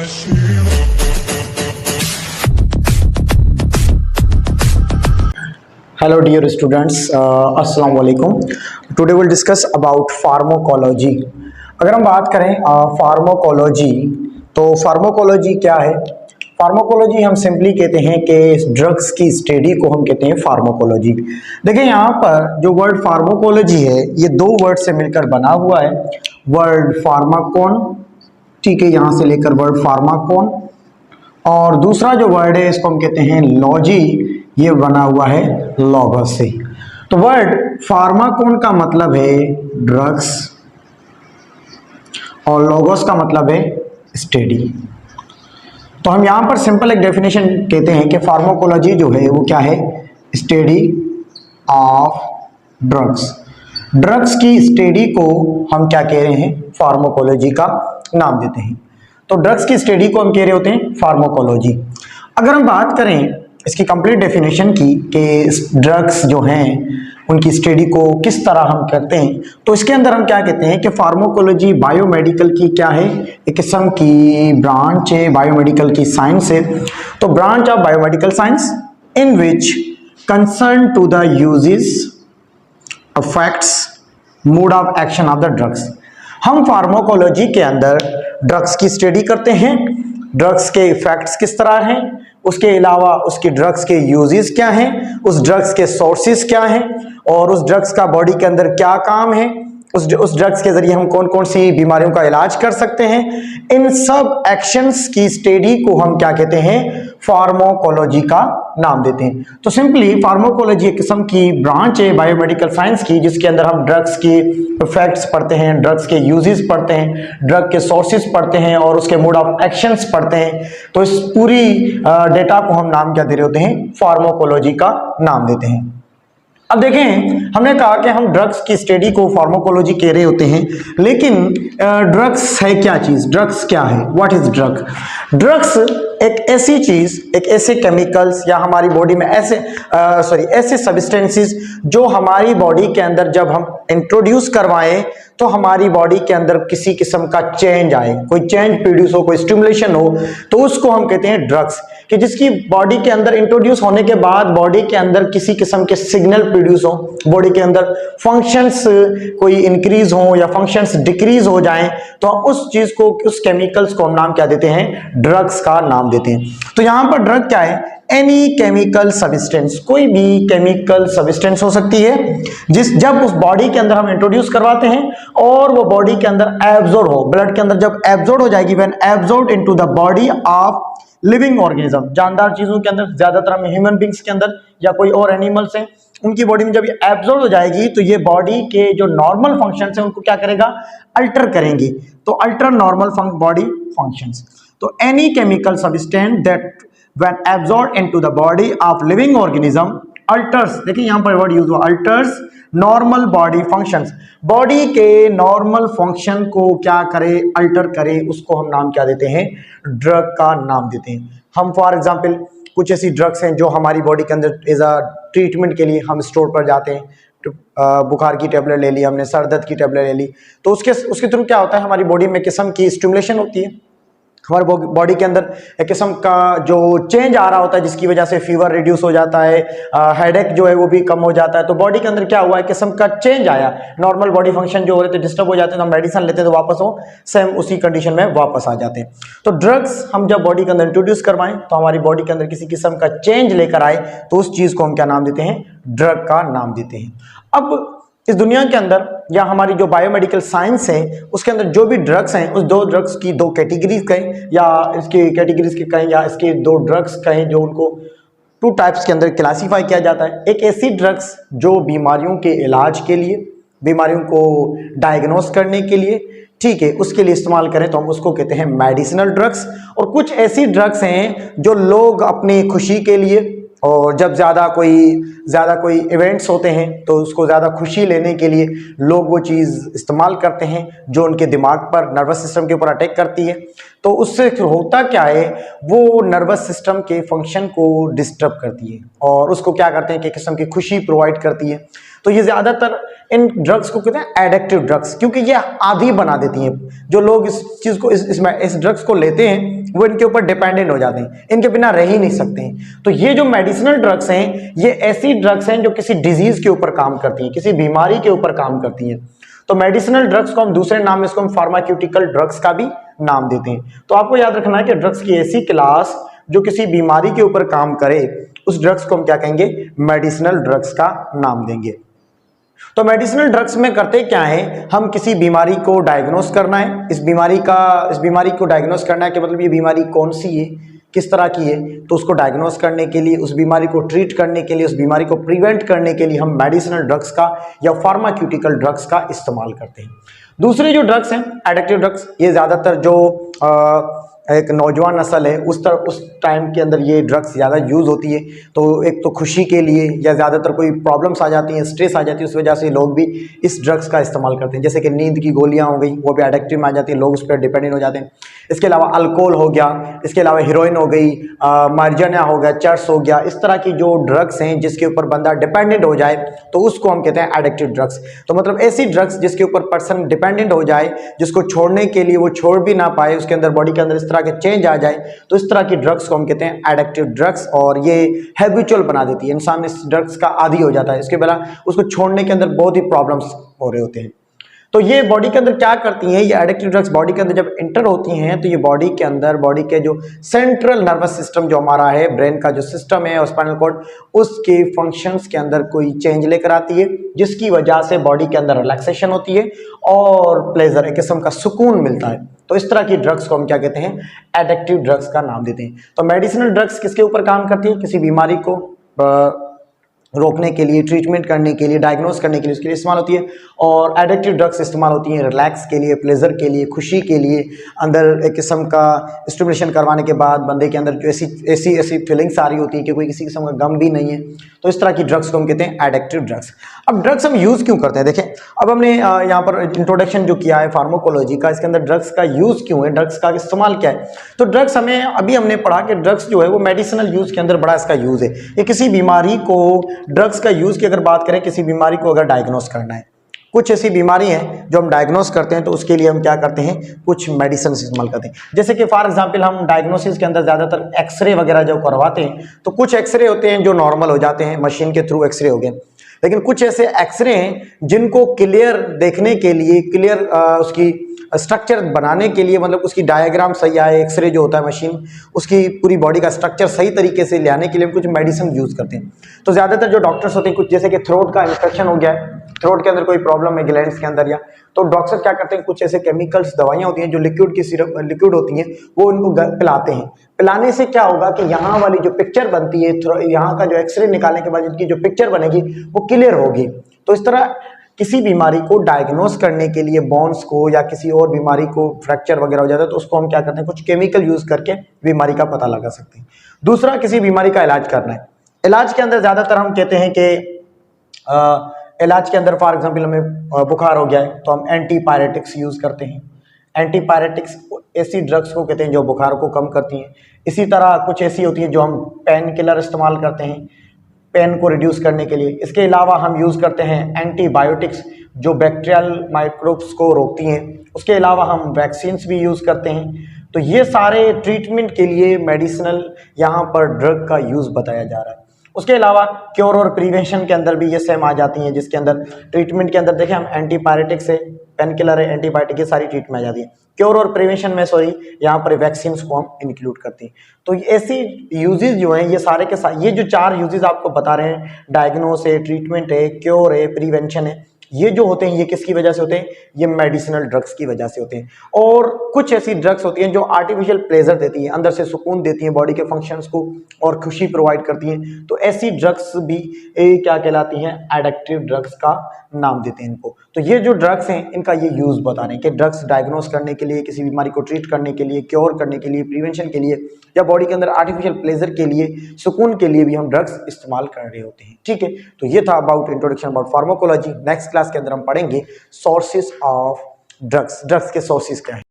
Hello dear students, अस्सलाम वालेकुम। Today will discuss about pharmacology. अगर हम बात करें फार्माकोलॉजी, तो फार्माकोलॉजी क्या है? फार्माकोलॉजी हम सिंपली कहते हैं कि ड्रग्स की स्टडी को हम कहते हैं फार्माकोलॉजी। देखिए यहाँ पर जो वर्ड फार्माकोलॉजी है ये दो वर्ड से मिलकर बना हुआ है। वर्ड फार्माकोन, ठीक है, यहाँ से लेकर वर्ड फार्माकोन, और दूसरा जो वर्ड है इसको हम कहते हैं लॉजी, ये बना हुआ है लॉगस से। तो वर्ड फार्माकोन का मतलब है ड्रग्स और लॉगस का मतलब है स्टडी। तो हम यहां पर सिंपल एक डेफिनेशन कहते हैं कि फार्माकोलॉजी जो है वो क्या है? Study of drugs. ड्रग्स की स्टडी को हम क्या कह रहे हैं? फार्माकोलॉजी का नाम देते हैं। तो ड्रग्स की स्टडी को हम कह रहे होते हैं फार्माकोलॉजी। अगर हम बात करें इसकी कंप्लीट डेफिनेशन की कि ड्रग्स जो हैं उनकी स्टडी को किस तरह हम करते हैं, तो इसके अंदर हम क्या कहते हैं कि फार्माकोलॉजी बायोमेडिकल की क्या है? एक किस्म की ब्रांच है, बायोमेडिकल की साइंस है। तो branch of biomedical science in which concern to the uses, effects, mode of action of the drugs. हम फार्माकोलॉजी के अंदर ड्रग्स की स्टडी करते हैं, ड्रग्स के इफेक्ट्स किस तरह हैं, उसके अलावा उसके ड्रग्स के यूजेस क्या हैं, उस ड्रग्स के सोर्सेज क्या हैं, और उस ड्रग्स का बॉडी के अंदर क्या काम है, उस ड्रग्स के जरिए हम कौन कौन सी बीमारियों का इलाज कर सकते हैं। इन सब एक्शंस की स्टडी को हम क्या कहते हैं? फार्माकोलॉजी का नाम देते हैं। तो सिंपली फार्माकोलॉजी एक किस्म की ब्रांच है बायोमेडिकल साइंस की, जिसके अंदर हम ड्रग्स के इफेक्ट्स पढ़ते हैं, ड्रग्स के यूजेस पढ़ते हैं, ड्रग के सोर्सेज पढ़ते हैं और उसके मोड ऑफ एक्शंस पढ़ते हैं। तो इस पूरी डेटा को हम नाम क्या दे रहे होते हैं? फार्माकोलॉजी का नाम देते हैं। अब देखें, हमने कहा कि हम ड्रग्स की स्टडी को फार्माकोलॉजी कह रहे होते हैं, लेकिन ड्रग्स है क्या चीज? ड्रग्स क्या है? What is drug? ड्रग्स एक ऐसी चीज, एक ऐसे केमिकल्स या हमारी बॉडी में ऐसे सब्सटेंसेस जो हमारी बॉडी के अंदर जब हम इंट्रोड्यूस करवाएं तो हमारी बॉडी के अंदर किसी किस्म का चेंज आए, कोई चेंज प्रोड्यूस हो, कोई स्टिमुलेशन हो, तो उसको हम कहते हैं ड्रग्स। कि जिसकी बॉडी के अंदर इंट्रोड्यूस होने के बाद बॉडी के अंदर किसी किस्म के सिग्नल प्रोड्यूस हो, बॉडी के अंदर फंक्शंस कोई इंक्रीज हो या फंक्शंस डिक्रीज हो जाएं, तो उस चीज को, उस केमिकल्स को हम नाम क्या देते हैं? ड्रग्स का नाम देते हैं। तो यहां पर ड्रग क्या है? एनी केमिकल सब्सटेंस, कोई भी केमिकल सब्सटेंस हो सकती है जब उस बॉडी के अंदर हम इंट्रोड्यूस करवाते हैं और वो बॉडी के अंदर एब्जॉर्ब हो, ब्लड के अंदर जब एब्जॉर्ब हो जाएगी, when absorb into the body of living organism, जानदार चीजों के अंदर, ज्यादातर हम ह्यूमन बींग्स के अंदर या कोई और एनिमल्स हैं उनकी बॉडी में जब ये एब्जॉर्ब हो जाएगी तो ये बॉडी के जो नॉर्मल फंक्शंस हैं उनको क्या करेगा? अल्टर करेंगे। तो अल्टर नॉर्मल बॉडी फंक्शंस। तो any chemical substance that when absorb into the body of living organism altars, देखिए यहां पर वर्ड यूज हुआ altars normal body functions, body के नॉर्मल फंक्शन को क्या करे? अल्टर करे, उसको हम नाम क्या देते हैं? ड्रग का नाम देते हैं। हम फॉर एग्जांपल कुछ ऐसी ड्रग्स हैं जो हमारी बॉडी के अंदर एज अ ट्रीटमेंट के लिए हम स्टोर पर जाते हैं। बुखार की टेबलेट ले ली हमने, सर दर्द की टेबलेट ले ली, तो उसके थ्रू क्या होता है? हमारी बॉडी में किस्म की स्टिमुलेशन होती है, हमारे बॉडी के अंदर एक किस्म का जो चेंज आ रहा होता है जिसकी वजह से फीवर रिड्यूस हो जाता है, हेडेक जो है वो भी कम हो जाता है। तो बॉडी के अंदर क्या हुआ? एक किस्म का चेंज आया, नॉर्मल बॉडी फंक्शन जो हो रहे थे डिस्टर्ब हो जाते हैं, तो हम मेडिसिन लेते हैं तो वापस वो सेम उसी कंडीशन में वापस आ जाते हैं। तो ड्रग्स हम जब बॉडी के अंदर इंट्रोड्यूस करवाएं तो हमारी बॉडी के अंदर किसी किस्म का चेंज लेकर आए तो उस चीज को हम क्या नाम देते हैं? ड्रग का नाम देते हैं। अब इस दुनिया के अंदर या हमारी जो बायोमेडिकल साइंस है उसके अंदर जो भी ड्रग्स हैं, उस दो ड्रग्स की दो कैटेगरीज कहें या इसकी कैटेगरीज के कहें या इसके दो ड्रग्स कहें जो उनको टू टाइप्स के अंदर क्लासीफाई किया जाता है। एक ऐसी ड्रग्स जो बीमारियों के इलाज के लिए, बीमारियों को डायग्नोस करने के लिए, ठीक है, उसके लिए इस्तेमाल करें तो हम उसको कहते हैं मेडिसिनल ड्रग्स। और कुछ ऐसी ड्रग्स हैं जो लोग अपनी खुशी के लिए और जब ज़्यादा कोई इवेंट्स होते हैं तो उसको ज़्यादा खुशी लेने के लिए लोग वो चीज़ इस्तेमाल करते हैं जो उनके दिमाग पर, नर्वस सिस्टम के ऊपर अटैक करती है। तो उससे होता क्या है, वो नर्वस सिस्टम के फंक्शन को डिस्टर्ब करती है और उसको क्या करते हैं कि किस्म की खुशी प्रोवाइड करती है। तो ये ज़्यादातर इन ड्रग्स को कहते हैं एडिक्टिव ड्रग्स, क्योंकि ये आदी बना देती हैं। जो लोग इस चीज को इस ड्रग्स को लेते हैं वो इनके ऊपर डिपेंडेंट हो जाते हैं, इनके बिना रह ही नहीं सकते हैं। तो ये जो मेडिसिनल ड्रग्स हैं ये ऐसी ड्रग्स हैं जो किसी डिजीज के ऊपर काम करती हैं, किसी बीमारी के ऊपर काम करती हैं। तो मेडिसिनल ड्रग्स को हम दूसरे नाम में इसको हम फार्मास्यूटिकल ड्रग्स का भी नाम देते हैं। तो आपको याद रखना है कि ड्रग्स की ऐसी क्लास जो किसी बीमारी के ऊपर काम करे उस ड्रग्स को हम क्या कहेंगे, मेडिसिनल ड्रग्स का नाम देंगे। तो मेडिसिनल ड्रग्स में करते क्या है, हम किसी बीमारी को डायग्नोस करना है, इस बीमारी को डायग्नोस करना है कि मतलब ये बीमारी कौन सी है, किस तरह की है, तो उसको डायग्नोस करने के लिए, उस बीमारी को ट्रीट करने के लिए, उस बीमारी को प्रिवेंट करने के लिए हम मेडिसिनल ड्रग्स का या फार्मास्यूटिकल ड्रग्स का इस्तेमाल करते हैं। दूसरे जो ड्रग्स हैं एडिक्टिव ड्रग्स, ये ज़्यादातर जो एक नौजवान नस्ल है उस टाइम के अंदर ये ड्रग्स ज़्यादा यूज़ होती है। तो एक तो खुशी के लिए या ज़्यादातर कोई प्रॉब्लम्स आ जाती हैं, स्ट्रेस आ जाती है, उस वजह से लोग भी इस ड्रग्स का इस्तेमाल करते हैं। जैसे कि नींद की गोलियां हो गई, वो भी एडिक्टिव में आ जाती है, लोग उस पर डिपेंडेंट हो जाते हैं। इसके अलावा अल्कोहल हो गया, इसके अलावा हीरोइन हो गई, मार्जनिया हो गया, चर्स हो गया, इस तरह की जो ड्रग्स हैं जिसके ऊपर बंदा डिपेंडेंट हो जाए तो उसको हम कहते हैं एडिक्टिव ड्रग्स। तो मतलब ऐसी ड्रग्स जिसके ऊपर पर्सन डिपेंडेंट हो जाए, जिसको छोड़ने के लिए वो छोड़ भी ना पाए, उसके अंदर बॉडी के अंदर इस तरह के चेंज आ जाए, तो इस तरह की ड्रग्स को हम कहते हैं एडिक्टिव ड्रग्स। और ये हैबिचुअल बना देती है, इंसान इस ड्रग्स का आदी हो जाता है, इसके बिना उसको छोड़ने के अंदर बहुत ही प्रॉब्लम्स हो रहे होते हैं। तो ये बॉडी के अंदर क्या करती हैं, ये एडिक्टिव ड्रग्स बॉडी के अंदर जब एंटर होती हैं तो ये बॉडी के अंदर, बॉडी के जो सेंट्रल नर्वस सिस्टम जो हमारा है, ब्रेन का जो सिस्टम है और स्पाइनल कॉर्ड, उसके फंक्शंस के अंदर कोई चेंज लेकर आती है, जिसकी वजह से बॉडी के अंदर रिलैक्सेशन होती है और प्लेजर, एक किस्म का सुकून मिलता है। तो इस तरह की ड्रग्स को हम क्या कहते हैं, एडिक्टिव ड्रग्स का नाम देते हैं। तो मेडिसिनल ड्रग्स किसके ऊपर काम करती है, किसी बीमारी को रोकने के लिए, ट्रीटमेंट करने के लिए, डायग्नोस करने के लिए उसके लिए इस्तेमाल होती है। और एडिक्टिव ड्रग्स इस्तेमाल होती हैं रिलैक्स के लिए, प्लेजर के लिए, खुशी के लिए, अंदर एक किस्म का स्टिमुलेशन करवाने के बाद बंदे के अंदर जो ऐसी फीलिंग्स आ रही होती है कि कोई किसी किस्म का गम भी नहीं है। तो इस तरह की ड्रग्स को हम कहते हैं एडिक्टिव ड्रग्स। अब ड्रग्स हम यूज़ क्यों करते हैं, देखें अब हमने यहाँ पर इंट्रोडक्शन जो किया है फार्माकोलॉजी का, इसके अंदर ड्रग्स का यूज़ क्यों है, ड्रग्स का इस्तेमाल क्या है। तो ड्रग्स हमने पढ़ा कि ड्रग्स जो है वो मेडिसिनल यूज़ के अंदर बड़ा इसका यूज़ है। ये किसी बीमारी को, ड्रग्स का यूज़ की अगर बात करें, किसी बीमारी को अगर डायग्नोस करना है, कुछ ऐसी बीमारी है जो हम डायग्नोस करते हैं तो उसके लिए हम क्या करते हैं, कुछ मेडिसिन इस्तेमाल करते हैं। जैसे कि फॉर एग्जांपल हम डायग्नोसिस के अंदर ज़्यादातर एक्सरे वगैरह जो करवाते हैं तो कुछ एक्सरे होते हैं जो नॉर्मल हो जाते हैं, मशीन के थ्रू एक्सरे हो गए, लेकिन कुछ ऐसे एक्सरे हैं जिनको क्लियर देखने के लिए, क्लियर उसकी स्ट्रक्चर बनाने के लिए, मतलब उसकी डायग्राम सही आए, एक्सरे जो होता है मशीन, उसकी पूरी बॉडी का स्ट्रक्चर सही तरीके से लाने के लिए हम कुछ मेडिसिन यूज़ करते हैं। तो ज़्यादातर जो डॉक्टर्स होते हैं, कुछ जैसे कि थ्रोट का इन्फेक्शन हो गया है, थ्रोट के अंदर कोई प्रॉब्लम है ग्लैंड्स के अंदर, या तो डॉक्टर क्या करते हैं, कुछ ऐसे केमिकल्स, दवाइयाँ होती हैं जो लिक्विड होती हैं, वो उनको पिलाते हैं। पिलाने से क्या होगा कि यहाँ वाली जो पिक्चर बनती है, यहाँ का जो एक्सरे निकालने के बाद इनकी जो पिक्चर बनेगी वो क्लियर होगी। तो इस तरह किसी बीमारी को डायग्नोस करने के लिए, बोन्स को या किसी और बीमारी को, फ्रैक्चर वगैरह हो जाता है तो उसको हम क्या करते हैं, कुछ केमिकल यूज करके बीमारी का पता लगा सकते हैं। दूसरा, किसी बीमारी का इलाज करना है। इलाज के अंदर ज़्यादातर हम कहते हैं कि इलाज के अंदर फॉर एग्जांपल हमें बुखार हो गया है तो हम एंटीपायरेटिक्स यूज़ करते हैं। एंटीपायरेटिक्स ऐसी ड्रग्स को कहते हैं जो बुखार को कम करती हैं। इसी तरह कुछ ऐसी होती हैं जो हम पेन किलर इस्तेमाल करते हैं पेन को रिड्यूस करने के लिए। इसके अलावा हम यूज़ करते हैं एंटीबायोटिक्स जो बैक्टीरियल माइक्रोब्स को रोकती हैं। उसके अलावा हम वैक्सीन्स भी यूज़ करते हैं। तो ये सारे ट्रीटमेंट के लिए मेडिसिनल यहाँ पर ड्रग का यूज़ बताया जा रहा है। उसके अलावा क्योर और प्रिवेंशन के अंदर भी ये सेम आ जाती हैं, जिसके अंदर ट्रीटमेंट के अंदर देखें हम एंटीपायरेटिक्स है, पेन किलर है, एंटीबायोटिक, ये सारी ट्रीटमेंट आ जाती है। क्योर और प्रिवेंशन में यहाँ पर वैक्सीन्स को हम इंक्लूड करते हैं। तो ऐसी यूजेज जो हैं ये सारे के साथ, ये जो 4 यूजेज आपको बता रहे हैं, डायग्नोस है, ट्रीटमेंट है, क्योर है, प्रिवेंशन है, ये जो होते हैं ये किसकी वजह से होते हैं, ये मेडिसिनल ड्रग्स की वजह से होते हैं। और कुछ ऐसी ड्रग्स होती हैं जो आर्टिफिशियल प्लेजर देती हैं, अंदर से सुकून देती हैं बॉडी के फंक्शंस को और खुशी प्रोवाइड करती हैं। तो ऐसी ड्रग्स भी क्या कहलाती हैं, एडिक्टिव ड्रग्स का नाम देते हैं इनको। तो ये जो ड्रग्स हैं इनका ये यूज बता रहे हैं कि ड्रग्स डायग्नोस करने के लिए, किसी बीमारी को ट्रीट करने के लिए, क्योर करने के लिए, प्रिवेंशन के लिए, या बॉडी के अंदर आर्टिफिशियल प्लेजर के लिए, सुकून के लिए भी हम ड्रग्स इस्तेमाल कर रहे होते हैं। ठीक है, तो ये था about introduction about pharmacology. Next class के अंदर हम पढ़ेंगे सोर्सेज ऑफ ड्रग्स, ड्रग्स के सोर्सेज क्या हैं।